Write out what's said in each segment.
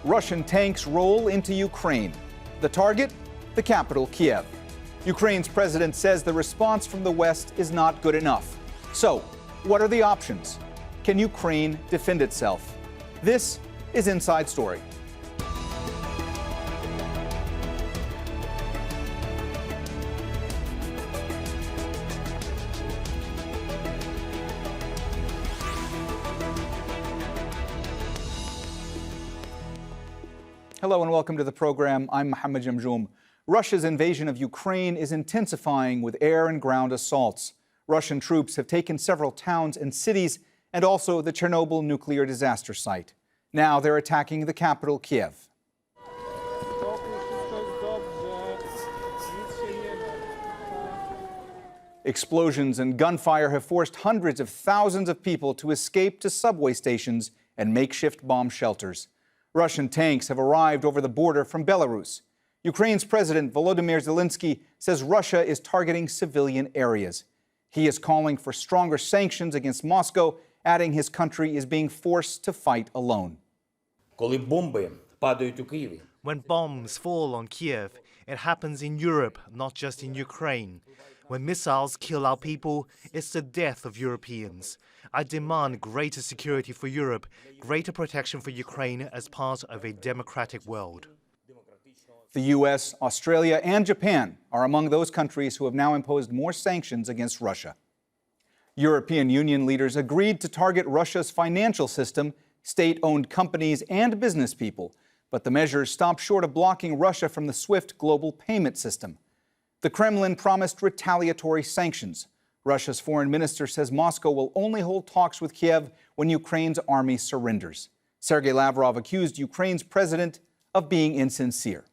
Russian tanks roll into Ukraine. The target? The capital, Kiev. Ukraine's president says the response from the West is not good enough. So, what are the options? Can Ukraine defend itself? This is Inside Story. Hello and welcome to the program. I'm Mohammed Jamjoom. Russia's invasion of Ukraine is intensifying with air and ground assaults. Russian troops have taken several towns and cities and also the Chernobyl nuclear disaster site. Now they're attacking the capital, Kiev. Explosions and gunfire have forced hundreds of thousands of people to escape to subway stations and makeshift bomb shelters. Russian tanks have arrived over the border from Belarus. Ukraine's President Volodymyr Zelensky says Russia is targeting civilian areas. He is calling for stronger sanctions against Moscow, adding his country is being forced to fight alone. When bombs fall on Kiev, it happens in Europe, not just in Ukraine. When missiles kill our people, it's the death of Europeans. I demand greater security for Europe, greater protection for Ukraine as part of a democratic world. The U.S., Australia, and Japan are among those countries who have now imposed more sanctions against Russia. European Union leaders agreed to target Russia's financial system, state-owned companies, and business people. But the measures stopped short of blocking Russia from the SWIFT global payment system. The Kremlin promised retaliatory sanctions. Russia's foreign minister says Moscow will only hold talks with Kiev when Ukraine's army surrenders. Sergei Lavrov accused Ukraine's president of being insincere.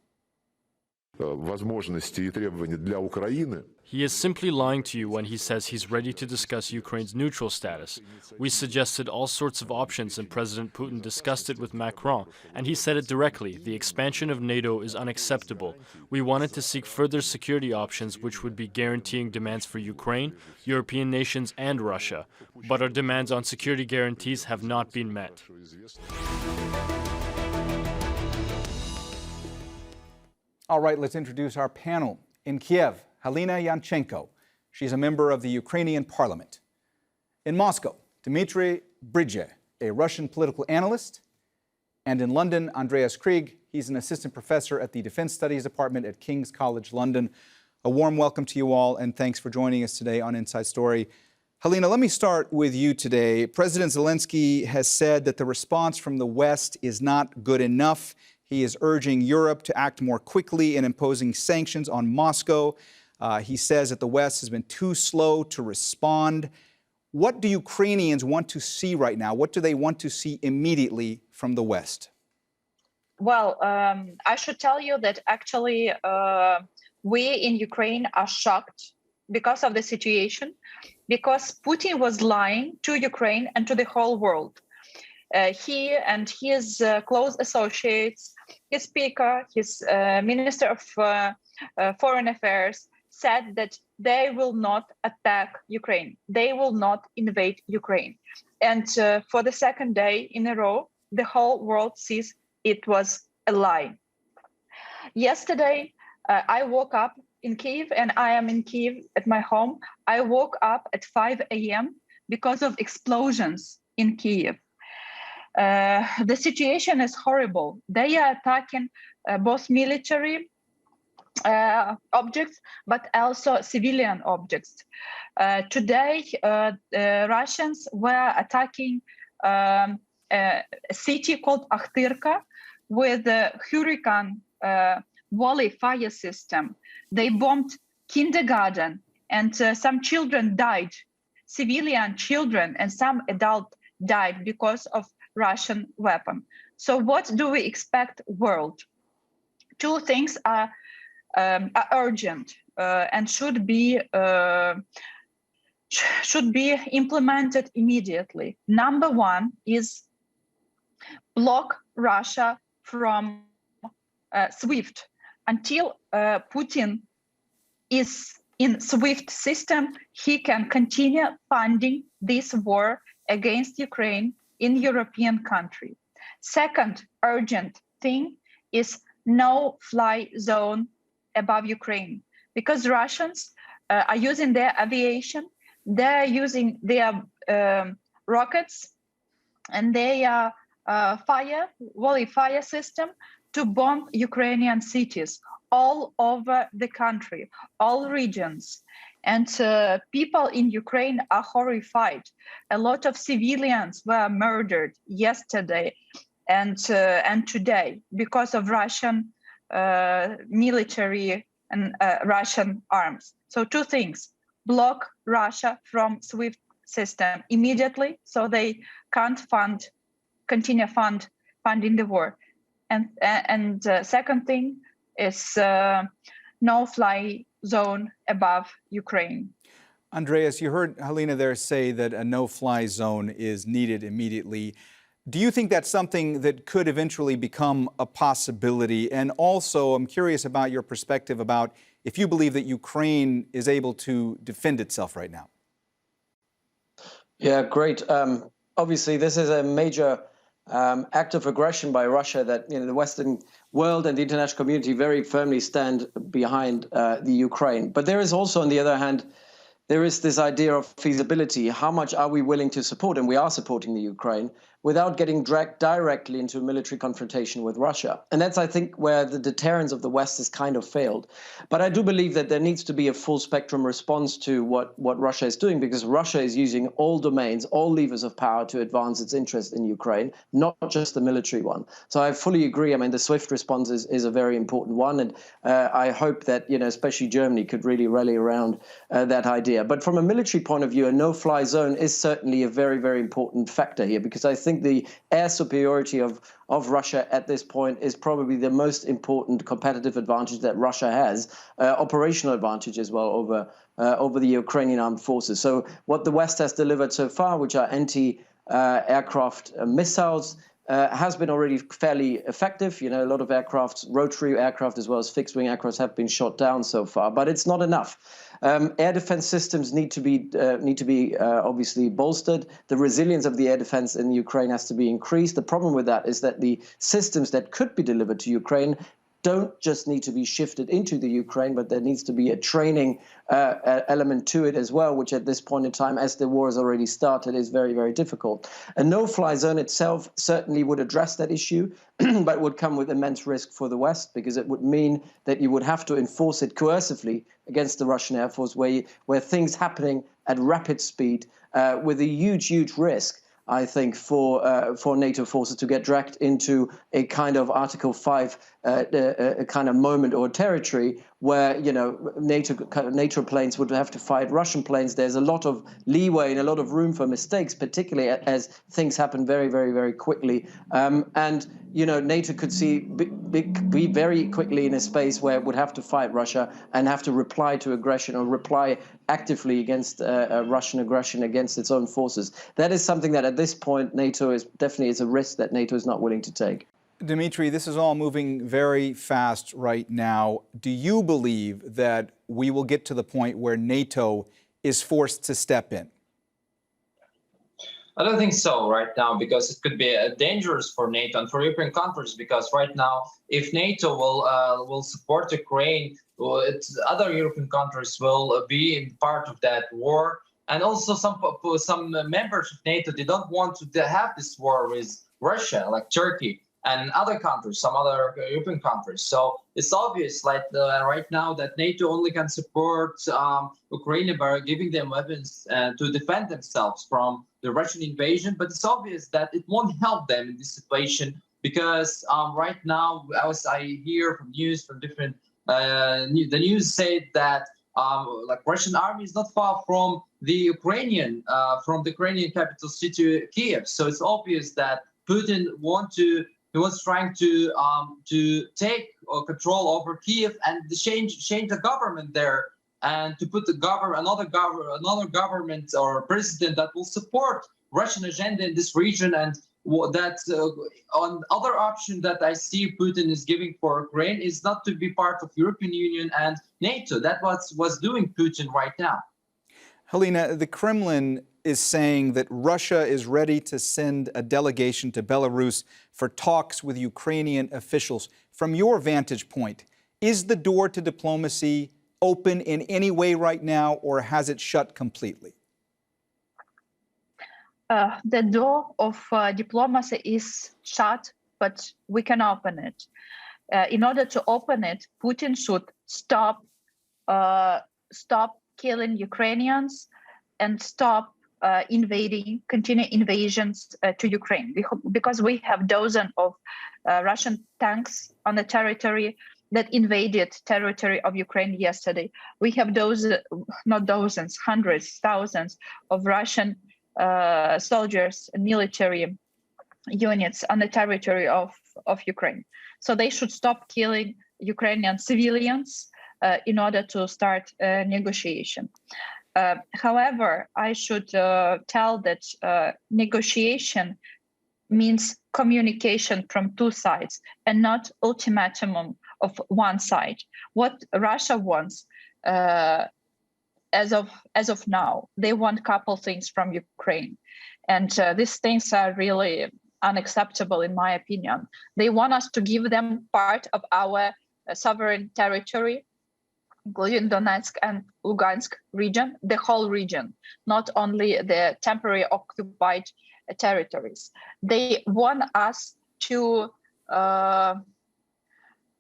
He is simply lying to you when he says he's ready to discuss Ukraine's neutral status. We suggested all sorts of options and President Putin discussed it with Macron, and he said it directly: the expansion of NATO is unacceptable. We wanted to seek further security options which would be guaranteeing demands for Ukraine, European nations, and Russia. But our demands on security guarantees have not been met. All right, let's introduce our panel. In Kiev, Halyna Yanchenko. She's a member of the Ukrainian parliament. In Moscow, Dmitry Bridzhe, a Russian political analyst. And in London, Andreas Krieg. He's an assistant professor at the Defense Studies Department at King's College London. A warm welcome to you all, and thanks for joining us today on Inside Story. Halyna, let me start with you today. President Zelensky has said that the response from the West is not good enough. He is urging Europe to act more quickly in imposing sanctions on Moscow. He says that the West has been too slow to respond. What do Ukrainians want to see right now? What do they want to see immediately from the West? Well, I should tell you that actually we in Ukraine are shocked because of the situation, because Putin was lying to Ukraine and to the whole world. He and his close associates, his speaker, his minister of foreign affairs, said that they will not attack Ukraine. They will not invade Ukraine. And for the second day in a row, the whole world sees it was a lie. Yesterday, I woke up in Kiev, and I am in Kiev at my home. I woke up at 5 a.m. because of explosions in Kiev. The situation is horrible. They are attacking both military objects, but also civilian objects. Today, Russians were attacking a city called Akhtirka with a hurricane volley fire system. They bombed kindergarten, and some children died. Civilian children and some adults died because of Russian weapon. So what do we expect world? Two things are urgent and should be implemented immediately. Number one is block Russia from SWIFT until Putin is in SWIFT system. He can continue funding this war against Ukraine in European country. Second urgent thing is no-fly zone above Ukraine, because Russians are using their aviation, they're using their rockets and their volley fire system to bomb Ukrainian cities all over the country, all regions. And people in Ukraine are horrified. A lot of civilians were murdered yesterday and today because of Russian military and Russian arms. So two things: block Russia from SWIFT system immediately, so they can't continue funding the war. And second thing is no-fly zone above Ukraine. Andreas, you heard Halyna there say that a no-fly zone is needed immediately. Do you think that's something that could eventually become a possibility? And also, I'm curious about your perspective about if you believe that Ukraine is able to defend itself right now. Yeah, great. Obviously, this is a major act of aggression by Russia that the Western world and the international community very firmly stand behind the Ukraine. But there is also, on the other hand, there is this idea of feasibility. How much are we willing to support? And we are supporting the Ukraine without getting dragged directly into a military confrontation with Russia. And that's, I think, where the deterrence of the West has kind of failed. But I do believe that there needs to be a full spectrum response to what Russia is doing, because Russia is using all domains, all levers of power to advance its interest in Ukraine, not just the military one. So I fully agree. I mean, the SWIFT response is a very important one. And I hope that, especially Germany could really rally around that idea. But from a military point of view, a no-fly zone is certainly a very, very important factor here, because I think the air superiority of Russia at this point is probably the most important competitive advantage that Russia has, operational advantage as well over the Ukrainian armed forces. So what the West has delivered so far, which are anti-aircraft missiles, has been already fairly effective. A lot of aircraft, rotary aircraft as well as fixed-wing aircraft, have been shot down so far, but it's not enough. Air defense systems need to be obviously bolstered. The resilience of the air defense in Ukraine has to be increased. The problem with that is that the systems that could be delivered to Ukraine don't just need to be shifted into the Ukraine, but there needs to be a training element to it as well, which at this point in time, as the war has already started, is very, very difficult. A no-fly zone itself certainly would address that issue, but would come with immense risk for the West, because it would mean that you would have to enforce it coercively against the Russian Air Force, where things happening at rapid speed with a huge, huge risk, I think, for NATO forces to get dragged into a kind of Article 5 a kind of moment or territory where, NATO planes would have to fight Russian planes. There's a lot of leeway and a lot of room for mistakes, particularly as things happen very, very, very quickly. And NATO could be very quickly in a space where it would have to fight Russia and have to reply to aggression or reply actively against Russian aggression against its own forces. That is something that at this point NATO is a risk that NATO is not willing to take. Dmitry, this is all moving very fast right now. Do you believe that we will get to the point where NATO is forced to step in? I don't think so right now, because it could be dangerous for NATO and for European countries, because right now, if NATO will support Ukraine, other European countries will be part of that war. And also some members of NATO, they don't want to have this war with Russia, like Turkey and other countries, some other European countries. So it's obvious, right now, that NATO only can support Ukraine by giving them weapons to defend themselves from the Russian invasion. But it's obvious that it won't help them in this situation, because right now, as I hear from news from different, the news said that Russian army is not far from the Ukrainian capital city, Kiev. So it's obvious that Putin he was trying to take control over Kiev and change the government there, and to put another government or president that will support Russian agenda in this region. And that's on other option that I see Putin is giving for Ukraine is not to be part of European Union and NATO. That's what's doing Putin right now. Halyna, the Kremlin is saying that Russia is ready to send a delegation to Belarus for talks with Ukrainian officials. From your vantage point, is the door to diplomacy open in any way right now, or has it shut completely? The door of diplomacy is shut, but we can open it. In order to open it, Putin should stop killing Ukrainians and stop continue invasions to Ukraine, because we have dozens of Russian tanks on the territory that invaded territory of Ukraine yesterday. We have hundreds, thousands of Russian soldiers and military units on the territory of Ukraine. So they should stop killing Ukrainian civilians in order to start a negotiation. However, I should tell that negotiation means communication from two sides and not ultimatum of one side. What Russia wants as of now, they want a couple things from Ukraine. And these things are really unacceptable, in my opinion. They want us to give them part of our sovereign territory, including Donetsk and Lugansk region, the whole region, not only the temporary occupied territories. They want us to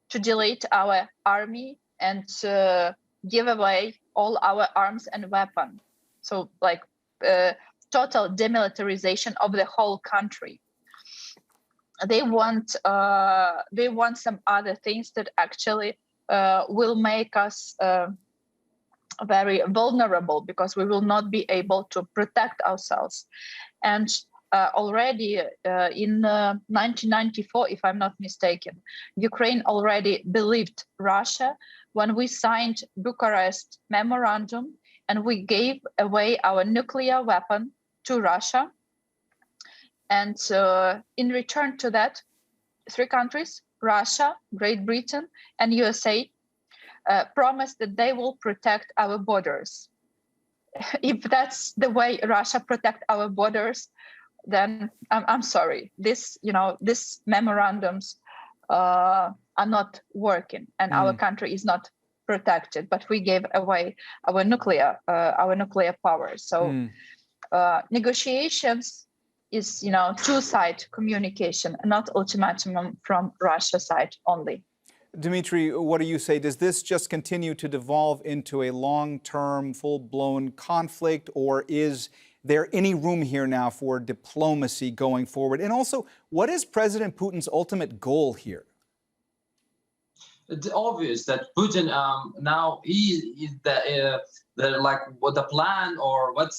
delete our army and give away all our arms and weapons. So, like total demilitarization of the whole country. They want some other things that actually will make us very vulnerable, because we will not be able to protect ourselves. And already in 1994, if I'm not mistaken, Ukraine already believed Russia when we signed Bucharest Memorandum and we gave away our nuclear weapon to Russia. And in return to that, three countries, Russia, Great Britain, and USA, promised that they will protect our borders. If that's the way Russia protect our borders, then I'm sorry. These memorandums are not working, and our country is not protected. But we gave away our nuclear power. So negotiations is two-side communication, not ultimatum from Russia side only. Dmitry, what do you say? Does this just continue to devolve into a long-term, full-blown conflict, or is there any room here now for diplomacy going forward? And also, what is President Putin's ultimate goal here? It's obvious that Putin now the plan or what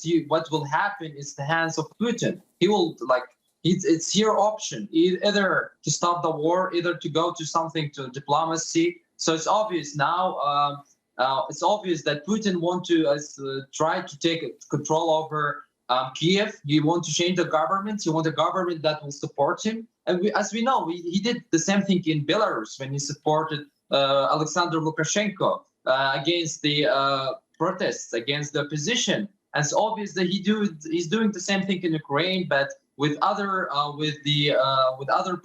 will happen is the hands of Putin. He will it's your option, either to stop the war, either to go to something to diplomacy. So it's obvious now. It's obvious that Putin wants to try to take control over Kiev. He wants to change the government. He wants a government that will support him. And as we know, he did the same thing in Belarus when he supported Alexander Lukashenko against the protests, against the opposition. And it's obvious that he's doing the same thing in Ukraine, but with other power, with other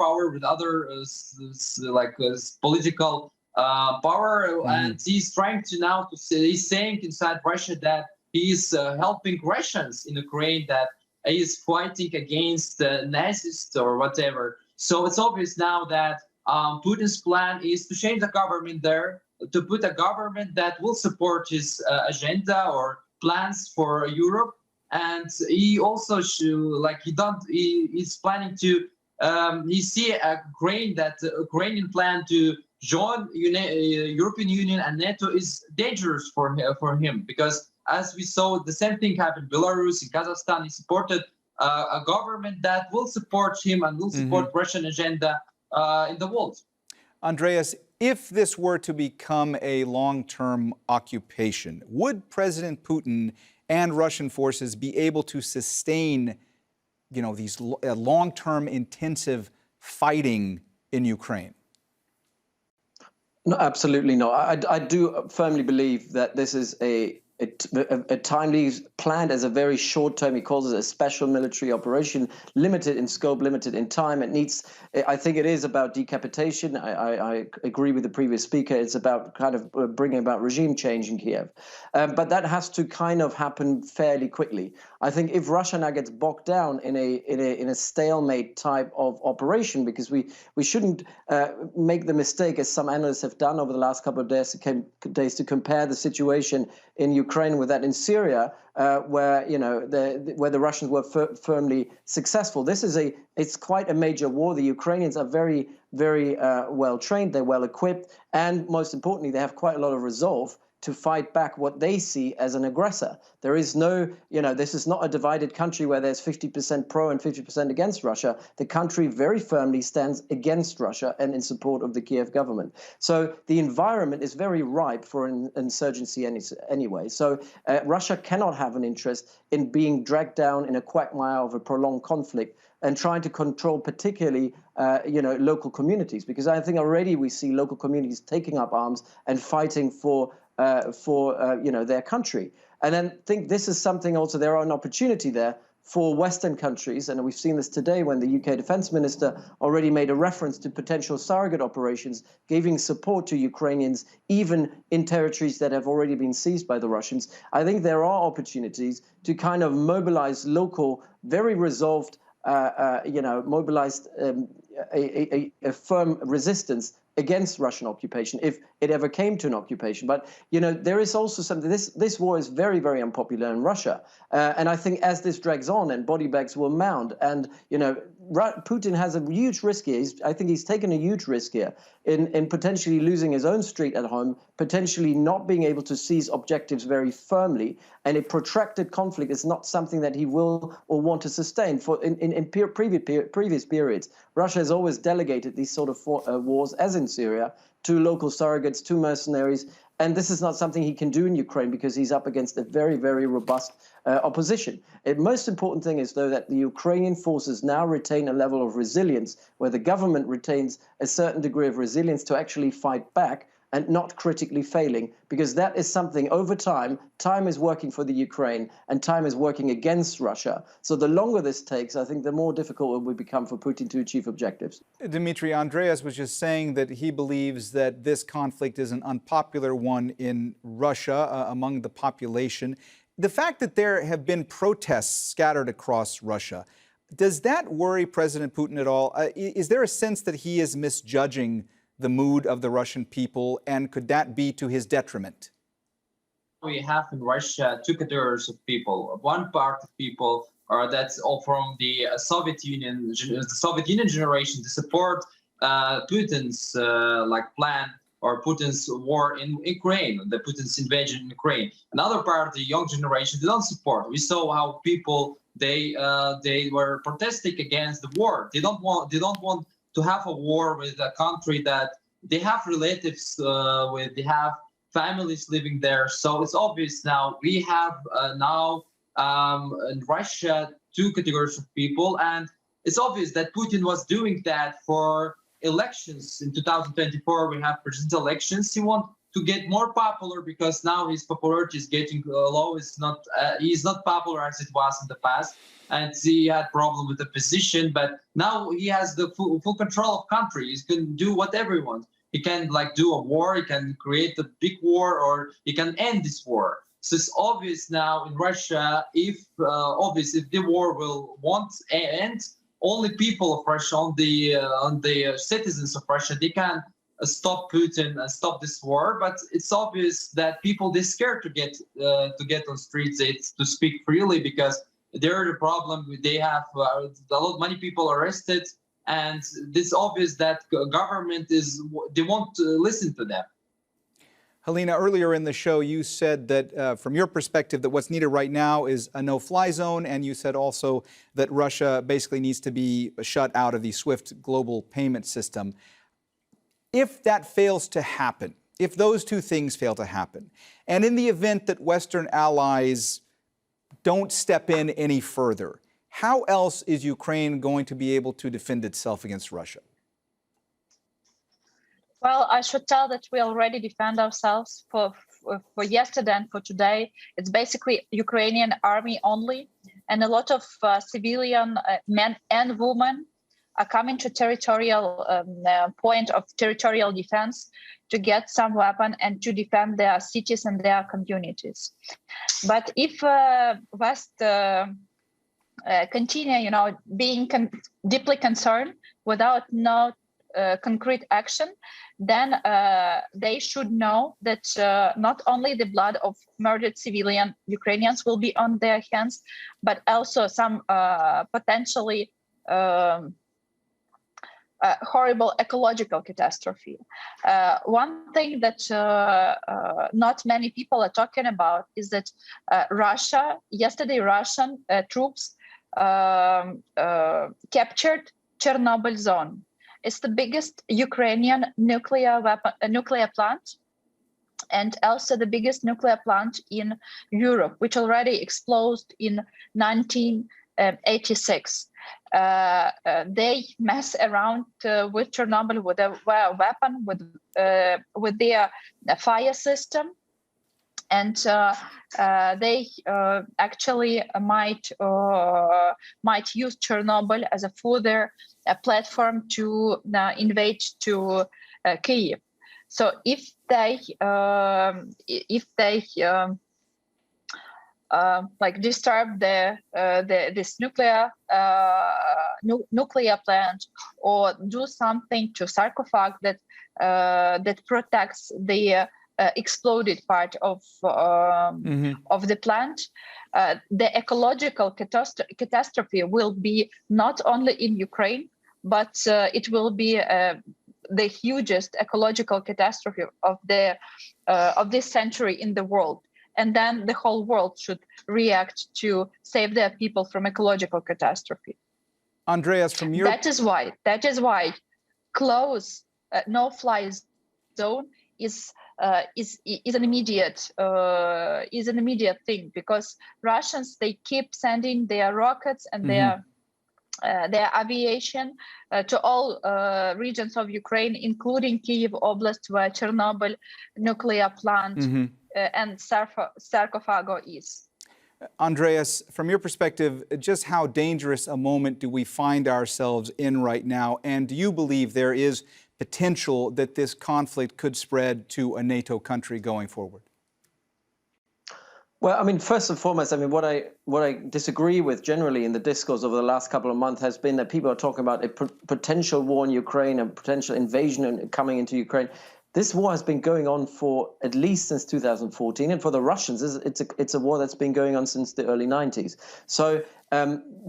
political power, and he's trying to now he's saying inside Russia that he's helping Russians in Ukraine, that he's fighting against Nazis or whatever. So it's obvious now that Putin's plan is to change the government there, to put a government that will support his agenda or plans for Europe. And he also he's planning to he see a Ukrainian plan to join European Union and NATO is dangerous for him, because as we saw, the same thing happened in Belarus, in Kazakhstan. He supported a government that will support him and will support Russian agenda in the world. Andreas, if this were to become a long-term occupation, would President Putin and Russian forces be able to sustain, these long-term intensive fighting in Ukraine? No, absolutely not. I do firmly believe that this is a timely planned as a very short term. He calls it a special military operation, limited in scope, limited in time. I think it is about decapitation. I agree with the previous speaker. It's about kind of bringing about regime change in Kiev. But that has to kind of happen fairly quickly. I think if Russia now gets bogged down in a stalemate type of operation, because we shouldn't make the mistake, as some analysts have done over the last couple of days, to compare the situation in Ukraine with that in Syria, where the Russians were firmly successful. It's quite a major war. The Ukrainians are very, very well trained. They're well equipped, and most importantly, they have quite a lot of resolve to fight back what they see as an aggressor. There is no, this is not a divided country where there's 50% pro and 50% against Russia. The country very firmly stands against Russia and in support of the Kiev government. So the environment is very ripe for an insurgency anyway. So Russia cannot have an interest in being dragged down in a quagmire of a prolonged conflict and trying to control particularly, local communities, because I think already we see local communities taking up arms and fighting for their country. And then think this is something also, there are an opportunity there for Western countries, and we've seen this today when the UK Defense Minister already made a reference to potential surrogate operations, giving support to Ukrainians, even in territories that have already been seized by the Russians. I think there are opportunities to kind of mobilize local, very resolved, mobilized a firm resistance against Russian occupation, if it ever came to an occupation. But, there is also something, this war is very, very unpopular in Russia. And I think as this drags on and body bags will mount, and, Putin has a huge risk here. I think he's taken a huge risk here in potentially losing his own street at home, potentially not being able to seize objectives very firmly. And a protracted conflict is not something that he will or want to sustain. In previous periods, Russia has always delegated these sort of wars, as in Syria, to local surrogates, to mercenaries. And this is not something he can do in Ukraine because he's up against a very, very robust opposition. The most important thing is, though, that the Ukrainian forces now retain a level of resilience where the government retains a certain degree of resilience to actually fight back and not critically failing, because that is something over time is working for the Ukraine and time is working against Russia. So the longer this takes, I think the more difficult it will become for Putin to achieve objectives. Dmitry, Andreas was just saying that he believes that this conflict is an unpopular one in Russia among the population. The fact that there have been protests scattered across Russia, does that worry President Putin at all? Is there a sense that he is misjudging the mood of the Russian people, and could that be to his detriment? We have in Russia two categories of people. One part of people that's all from the Soviet Union generation to support Putin's plan or Putin's war in Ukraine, the Putin's invasion in Ukraine. Another part, the young generation, they don't support. We saw how people they were protesting against the war. They don't want to have a war with a country that they have relatives with, they have families living there. So it's obvious now we have in Russia two categories of people, and it's obvious that Putin was doing that for elections in 2024. We have presidential elections. He wants to get more popular because now his popularity is getting low. He's not popular as it was in the past. And he had problem with the position, but now he has the full control of country. He can do whatever he wants. He can do a war, he can create a big war, or he can end this war. So it's obvious now in Russia, if the war won't end, only people of Russia, on the citizens of Russia, they can stop Putin and stop this war. But it's obvious that people, they're scared to get on streets to speak freely, because they're the problem. They have many people arrested, and it's obvious that government they won't listen to them. Halyna, earlier in the show, you said that from your perspective that what's needed right now is a no-fly zone, and you said also that Russia basically needs to be shut out of the SWIFT global payment system. If that fails to happen, if those two things fail to happen, and in the event that Western allies don't step in any further, how else is Ukraine going to be able to defend itself against Russia? Well, I should tell that we already defend ourselves for yesterday and for today, it's basically Ukrainian army only, and a lot of civilian men and women are coming to territorial point of territorial defense to get some weapon and to defend their cities and their communities. But if West continue, being deeply concerned without no concrete action, then they should know that not only the blood of murdered civilian Ukrainians will be on their hands, but also some potentially horrible ecological catastrophe. One thing that not many people are talking about is that yesterday Russian troops captured Chernobyl zone. It's the biggest Ukrainian nuclear plant, and also the biggest nuclear plant in Europe, which already exploded in 1986. They mess around with Chernobyl with a weapon, with their fire system, and they actually might use Chernobyl as a further platform to invade to Kiev. So if they disturb this nuclear plant, or do something to sarcophag that protects the exploded part of the plant, the ecological catastrophe will be not only in Ukraine, but it will be the hugest ecological catastrophe of this century in the world. And then the whole world should react to save their people from ecological catastrophe. Andreas, from your... That is why close no-fly zone is an immediate thing, because Russians, they keep sending their rockets and their aviation to all regions of Ukraine, including Kiev Oblast, where Chernobyl nuclear plant and sarcophago is. Andreas, from your perspective, just how dangerous a moment do we find ourselves in right now? And do you believe there is potential that this conflict could spread to a NATO country going forward? Well, I mean, first and foremost, I mean, what I disagree with generally in the discourse over the last couple of months has been that people are talking about a potential war in Ukraine, a potential invasion coming into Ukraine. This war has been going on for at least since 2014, and for the Russians, it's a war that's been going on since the early 90s. So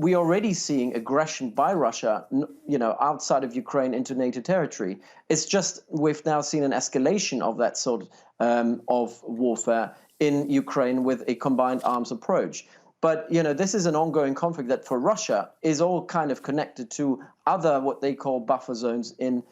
we're already seeing aggression by Russia, outside of Ukraine into NATO territory. It's just we've now seen an escalation of that sort of warfare in Ukraine with a combined arms approach. But, this is an ongoing conflict that for Russia is all kind of connected to other what they call buffer zones in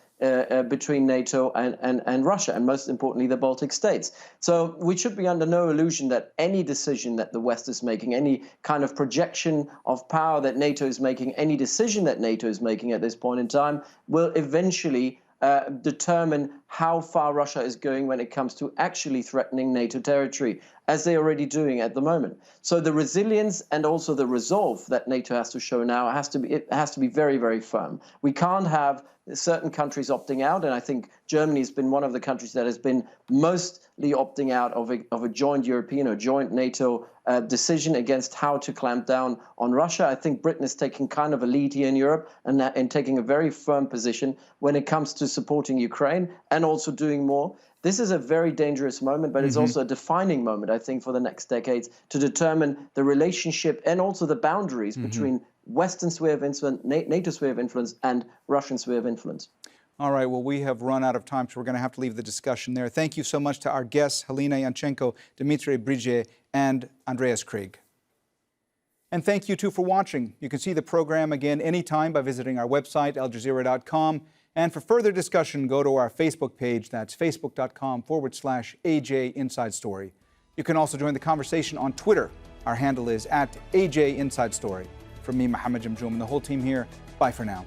between NATO and Russia, and most importantly, the Baltic states. So we should be under no illusion that any decision that the West is making, any kind of projection of power that NATO is making, any decision that NATO is making at this point in time will eventually determine how far Russia is going when it comes to actually threatening NATO territory, as they're already doing at the moment. So the resilience and also the resolve that NATO has to show now has to be very, very firm. We can't have certain countries opting out, and I think Germany has been one of the countries that has been mostly opting out of a joint European or joint NATO decision against how to clamp down on Russia. I think Britain is taking kind of a lead here in Europe and taking a very firm position when it comes to supporting Ukraine and also doing more. This is a very dangerous moment, but it's also a defining moment, I think, for the next decades to determine the relationship and also the boundaries between Western sphere of influence, NATO sphere of influence, and Russian sphere of influence. All right, well, we have run out of time, so we're going to have to leave the discussion there. Thank you so much to our guests, Halyna Yanchenko, Dmitry Bridzhe, and Andreas Krieg. And thank you, too, for watching. You can see the program again anytime by visiting our website, aljazeera.com. And for further discussion, go to our Facebook page. That's facebook.com/AJ Inside Story. You can also join the conversation on Twitter. Our handle is @AJ Inside Story. From me, Mohammed, Jamjoom, and the whole team here, bye for now.